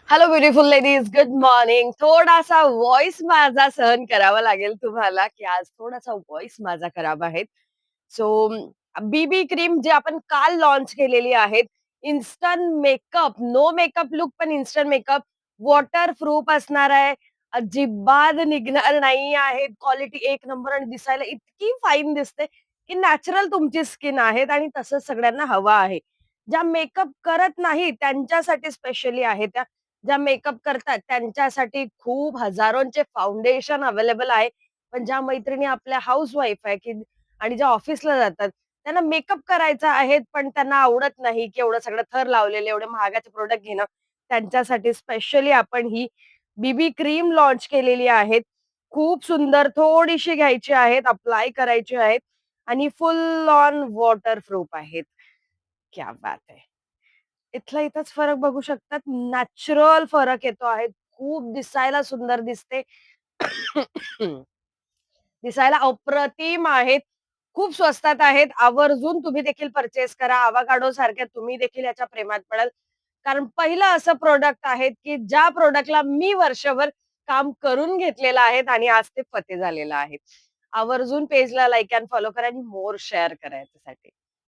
Hello beautiful ladies, good morning. थोडासा voice माझा सहन करावा लागेल तुम्हाला, की आज थोडासा व्हॉइस माझा खराब आहे. सो बीबी क्रीम जे आपण काल लॉन्च केलेली आहेत, instant makeup, no makeup look पण इन्स्टंट मेकअप, वॉटर प्रूफ असणार आहे. अजिबात निघणार नाही आहे. क्वालिटी एक नंबर आणि दिसायला इतकी फाईन दिसते, की नॅचरल तुमची स्किन आहेत आणि तसंच सगळ्यांना हवा आहे. ज्या मेकअप करत नाही त्यांच्यासाठी स्पेशली आहे त्या. ज्या मेकअप करतात त्यांच्यासाठी खूप हजारोंचे फाउंडेशन अवेलेबल आहे. पण ज्या मैत्रिणी आपल्या हाउसवाईफ आहे, की आणि ज्या ऑफिसला जातात, त्यांना मेकअप करायचा आहे, पण त्यांना आवडत नाही, की एवढं सगळं थर लावलेले, एवढे महागाचे प्रॉडक्ट घेणं. त्यांच्यासाठी स्पेशली आपण ही बीबी क्रीम लॉन्च केलेली आहे. खूप सुंदर थोडीशी घ्यायची आहेत, अप्लाय करायची आहेत आणि फुल ऑन वॉटर प्रूफ आहेत. क्या बात है! इथल्या इथंच फरक बघू शकतात. नॅचरल फरक येतो आहे. खूप दिसायला सुंदर दिसते. दिसायला अप्रतिम आहेत. खूप स्वस्तात आहेत. आवर्जून तुम्ही देखील पर्चेस करा. अवाकाडो सारख्या तुम्ही देखील याच्या प्रेमात पडाल. कारण पहिलं असं प्रॉडक्ट आहे, की ज्या प्रॉडक्टला मी वर्षभर काम करून घेतलेलं आहे आणि आज ते फते झालेलं आहे. आवर्जून पेजला लाइक एंड फॉलो करा आणि मोर शेअर करा याच्यासाठी.